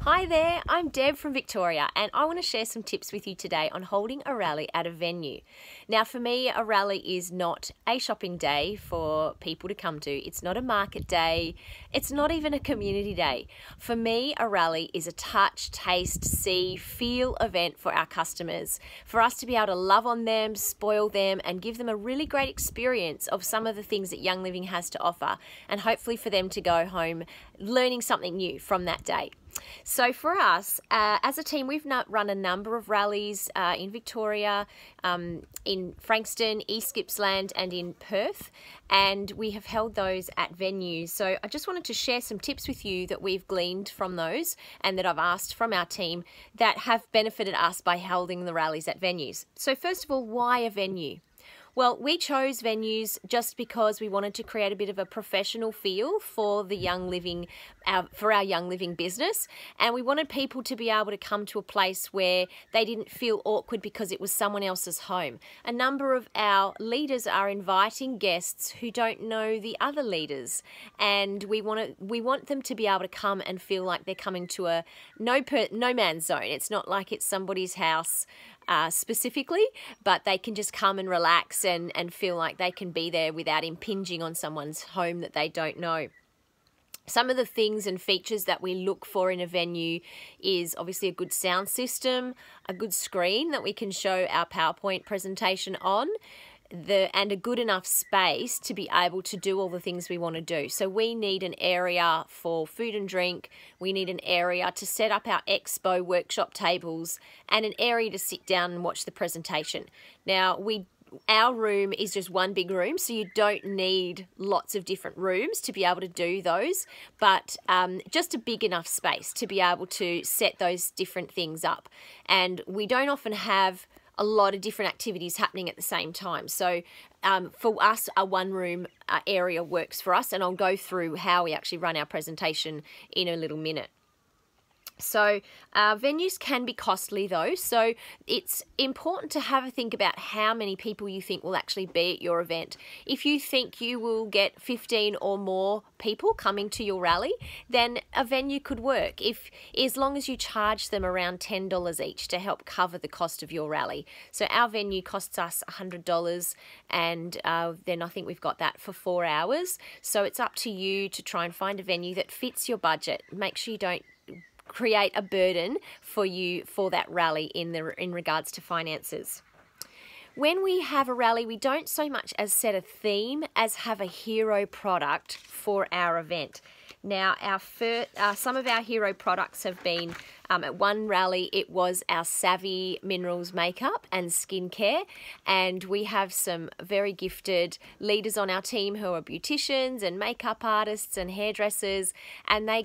Hi there, I'm Deb from Victoria and I want to share some tips with you today on holding a rally at a venue. Now for me, a rally is not a shopping day for people to come to. It's not a market day. It's not even a community day. For me, a rally is a touch, taste, see, feel event for our customers, for us to be able to love on them, spoil them and give them a really great experience of some of the things that Young Living has to offer, and hopefully for them to go home learning something new from that day. So for us, as a team, we've run a number of rallies in Victoria, in Frankston, East Gippsland and in Perth, and we have held those at venues. So I just wanted to share some tips with you that we've gleaned from those and that I've asked from our team that have benefited us by holding the rallies at venues. So first of all, why a venue? Well, we chose venues just because we wanted to create a bit of a professional feel for the Young Living, for our Young Living business, and we wanted people to be able to come to a place where they didn't feel awkward because it was someone else's home. A number of our leaders are inviting guests who don't know the other leaders, and we want them to be able to come and feel like they're coming to a no man's zone. It's not like it's somebody's house specifically, but they can just come and relax and feel like they can be there without impinging on someone's home that they don't know. Some of the things and features that we look for in a venue is obviously a good sound system, a good screen that we can show our PowerPoint presentation on, and a good enough space to be able to do all the things we want to do. So we need an area for food and drink, we need an area to set up our expo workshop tables, and an area to sit down and watch the presentation. Now, our room is just one big room, so you don't need lots of different rooms to be able to do those, but just a big enough space to be able to set those different things up. And we don't often have a lot of different activities happening at the same time. So for us, a one room area works for us, and I'll go through how we actually run our presentation in a little minute. So venues can be costly though, so it's important to have a think about how many people you think will actually be at your event. If you think you will get 15 or more people coming to your rally, then a venue could work, as long as you charge them around $10 each to help cover the cost of your rally. So our venue costs us $100, and then I think we've got that for 4 hours. So it's up to you to try and find a venue that fits your budget. Make sure you don't create a burden for you for that rally in regards to finances. When we have a rally, we don't so much as set a theme as have a hero product for our event. Now, some of our hero products have been, at one rally, it was our Savvy Minerals makeup and skincare, and we have some very gifted leaders on our team who are beauticians and makeup artists and hairdressers, and they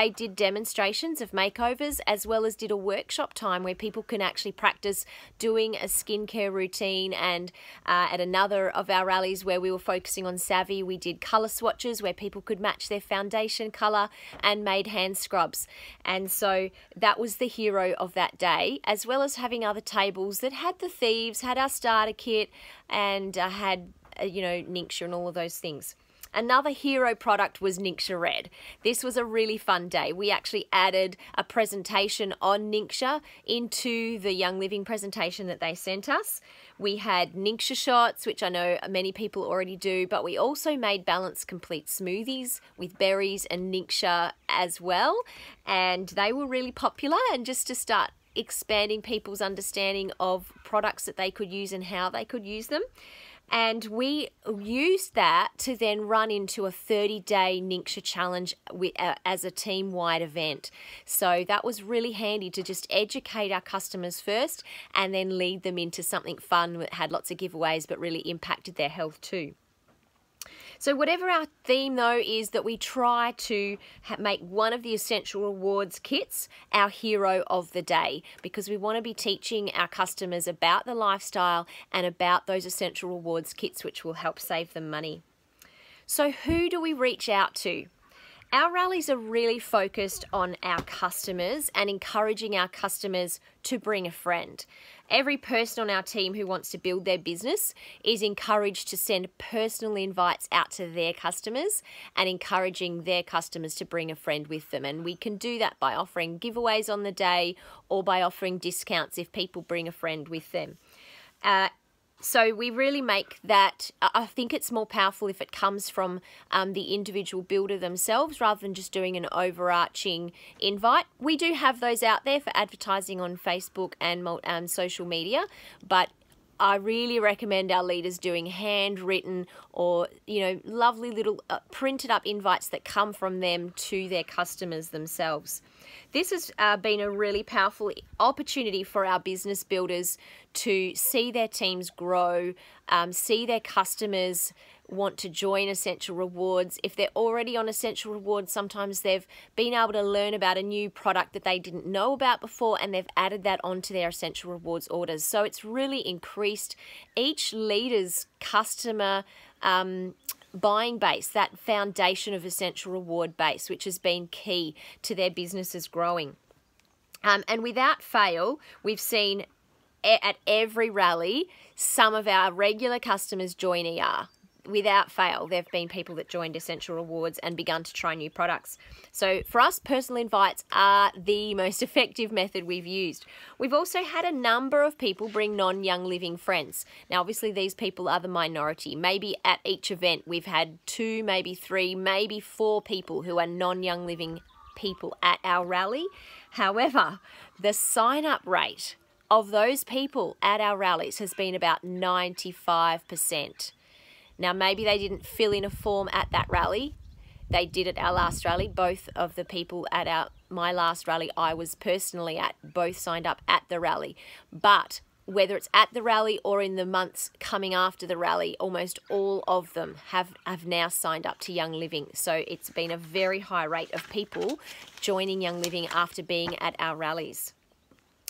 did demonstrations of makeovers as well as did a workshop time where people can actually practice doing a skincare routine. And at another of our rallies where we were focusing on Savvy, we did colour swatches where people could match their foundation colour and made hand scrubs. And so that was the hero of that day, as well as having other tables that had the thieves, had our starter kit, and had Ningxia and all of those things. Another hero product was Ningxia Red. This was a really fun day. We actually added a presentation on Ningxia into the Young Living presentation that they sent us. We had Ningxia shots, which I know many people already do, but we also made Balance Complete smoothies with berries and Ningxia as well, and they were really popular. And just to start expanding people's understanding of products that they could use and how they could use them. And we used that to then run into a 30-day Ningxia challenge as a team-wide event. So that was really handy to just educate our customers first and then lead them into something fun that had lots of giveaways but really impacted their health too. So whatever our theme though is, that we try to make one of the Essential Rewards kits our hero of the day, because we want to be teaching our customers about the lifestyle and about those Essential Rewards kits which will help save them money. So who do we reach out to? Our rallies are really focused on our customers and encouraging our customers to bring a friend. Every person on our team who wants to build their business is encouraged to send personal invites out to their customers and encouraging their customers to bring a friend with them. And we can do that by offering giveaways on the day or by offering discounts if people bring a friend with them. So we really make that, I think it's more powerful if it comes from the individual builder themselves rather than just doing an overarching invite. We do have those out there for advertising on Facebook and social media, but I really recommend our leaders doing handwritten or, lovely little printed up invites that come from them to their customers themselves. This has been a really powerful opportunity for our business builders to see their teams grow, see their customers want to join Essential Rewards. If they're already on Essential Rewards, sometimes they've been able to learn about a new product that they didn't know about before and they've added that onto their Essential Rewards orders. So it's really increased each leader's customer buying base, that foundation of Essential Reward base, which has been key to their businesses growing. And without fail, we've seen at every rally, some of our regular customers join ER. Without fail, there have been people that joined Essential Rewards and begun to try new products. So for us, personal invites are the most effective method we've used. We've also had a number of people bring non-Young Living friends. Now, obviously, these people are the minority. Maybe at each event, we've had 2, maybe 3, maybe 4 people who are non-Young Living people at our rally. However, the sign-up rate of those people at our rallies has been about 95%. Now, maybe they didn't fill in a form at that rally. They did at our last rally. Both of the people at my last rally I was personally at, both signed up at the rally. But whether it's at the rally or in the months coming after the rally, almost all of them have now signed up to Young Living. So it's been a very high rate of people joining Young Living after being at our rallies.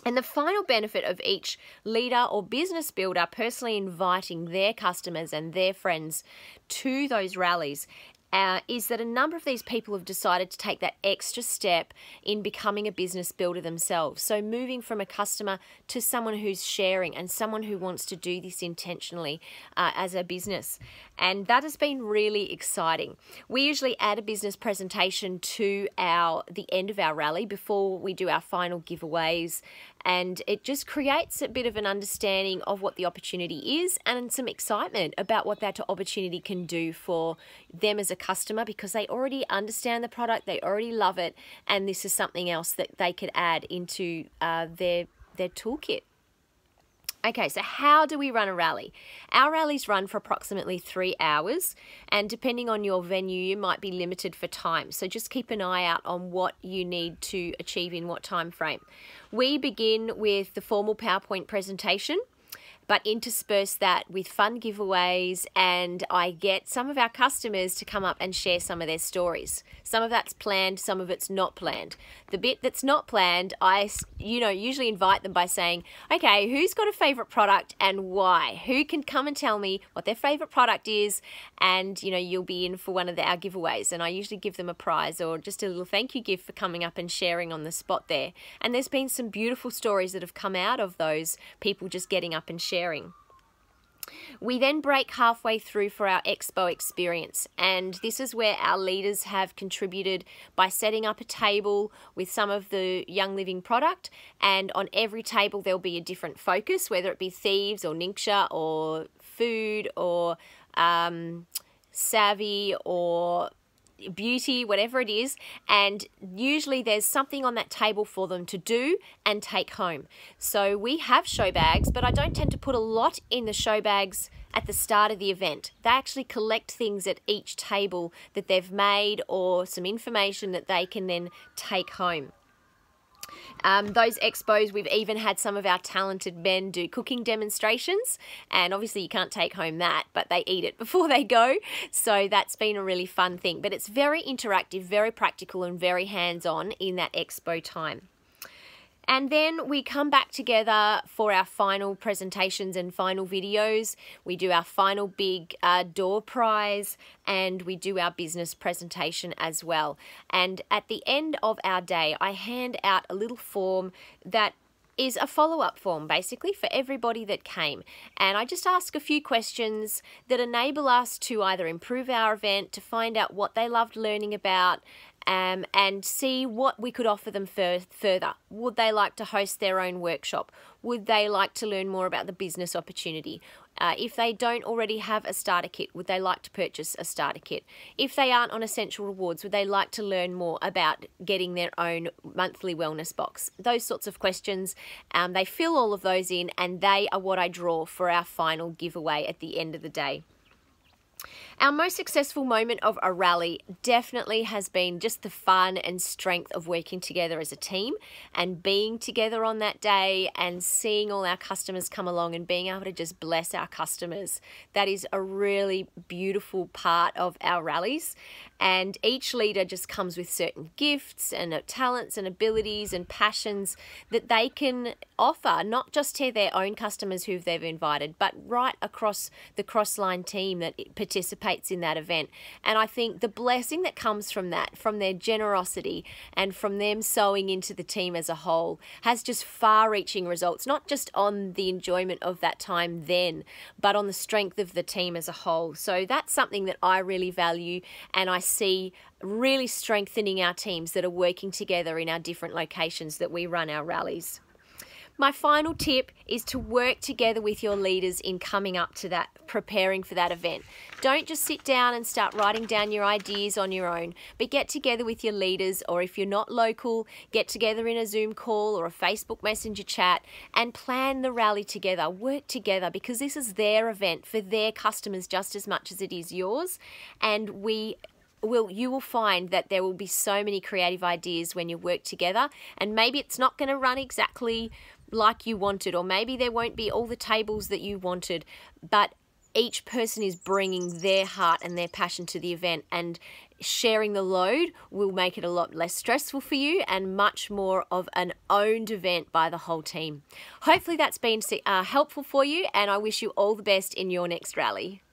And the final benefit of each leader or business builder personally inviting their customers and their friends to those rallies is that a number of these people have decided to take that extra step in becoming a business builder themselves. So moving from a customer to someone who's sharing and someone who wants to do this intentionally as a business. And that has been really exciting. We usually add a business presentation to the end of our rally before we do our final giveaways. And it just creates a bit of an understanding of what the opportunity is and some excitement about what that opportunity can do for them as a customer, because they already understand the product, they already love it, and this is something else that they could add into their toolkit. Okay, so how do we run a rally? Our rallies run for approximately 3 hours, and depending on your venue, you might be limited for time. So just keep an eye out on what you need to achieve in what time frame. We begin with the formal PowerPoint presentation, but intersperse that with fun giveaways, and I get some of our customers to come up and share some of their stories. Some of that's planned, some of it's not planned. The bit that's not planned, I usually invite them by saying, okay, who's got a favorite product and why? Who can come and tell me what their favorite product is, and you'll be in for one of our giveaways. And I usually give them a prize or just a little thank you gift for coming up and sharing on the spot there. And there's been some beautiful stories that have come out of those people just getting up and sharing. We then break halfway through for our expo experience, and this is where our leaders have contributed by setting up a table with some of the Young Living product, and on every table there'll be a different focus, whether it be thieves or Ningxia or food or savvy or beauty, whatever it is, and usually there's something on that table for them to do and take home. So we have show bags, but I don't tend to put a lot in the show bags at the start of the event. They actually collect things at each table that they've made or some information that they can then take home. Those expos, we've even had some of our talented men do cooking demonstrations, and obviously you can't take home that, but they eat it before they go, so that's been a really fun thing. But it's very interactive, very practical, and very hands-on in that expo time. And then we come back together for our final presentations and final videos. We do our final big door prize, and we do our business presentation as well. And at the end of our day, I hand out a little form that is a follow-up form basically for everybody that came, and I just ask a few questions that enable us to either improve our event, to find out what they loved learning about, and see what we could offer them further. Would they like to host their own workshop? Would they like to learn more about the business opportunity? If they don't already have a starter kit, would they like to purchase a starter kit? If they aren't on Essential Rewards, would they like to learn more about getting their own monthly wellness box? Those sorts of questions, they fill all of those in, and they are what I draw for our final giveaway at the end of the day. Our most successful moment of a rally definitely has been just the fun and strength of working together as a team and being together on that day and seeing all our customers come along and being able to just bless our customers. That is a really beautiful part of our rallies, and each leader just comes with certain gifts and talents and abilities and passions that they can offer, not just to their own customers who they've invited, but right across the Crossline team that participates in that event. And I think the blessing that comes from that, from their generosity and from them sewing into the team as a whole, has just far-reaching results, not just on the enjoyment of that time then, but on the strength of the team as a whole. So that's something that I really value, and I see really strengthening our teams that are working together in our different locations that we run our rallies. My final tip is to work together with your leaders in coming up to that, preparing for that event. Don't just sit down and start writing down your ideas on your own, but get together with your leaders, or if you're not local, get together in a Zoom call or a Facebook Messenger chat and plan the rally together. Work together, because this is their event for their customers just as much as it is yours, and you will find that there will be so many creative ideas when you work together, and maybe it's not going to run exactly like you wanted, or maybe there won't be all the tables that you wanted, but each person is bringing their heart and their passion to the event, and sharing the load will make it a lot less stressful for you and much more of an owned event by the whole team. Hopefully that's been helpful for you, and I wish you all the best in your next rally.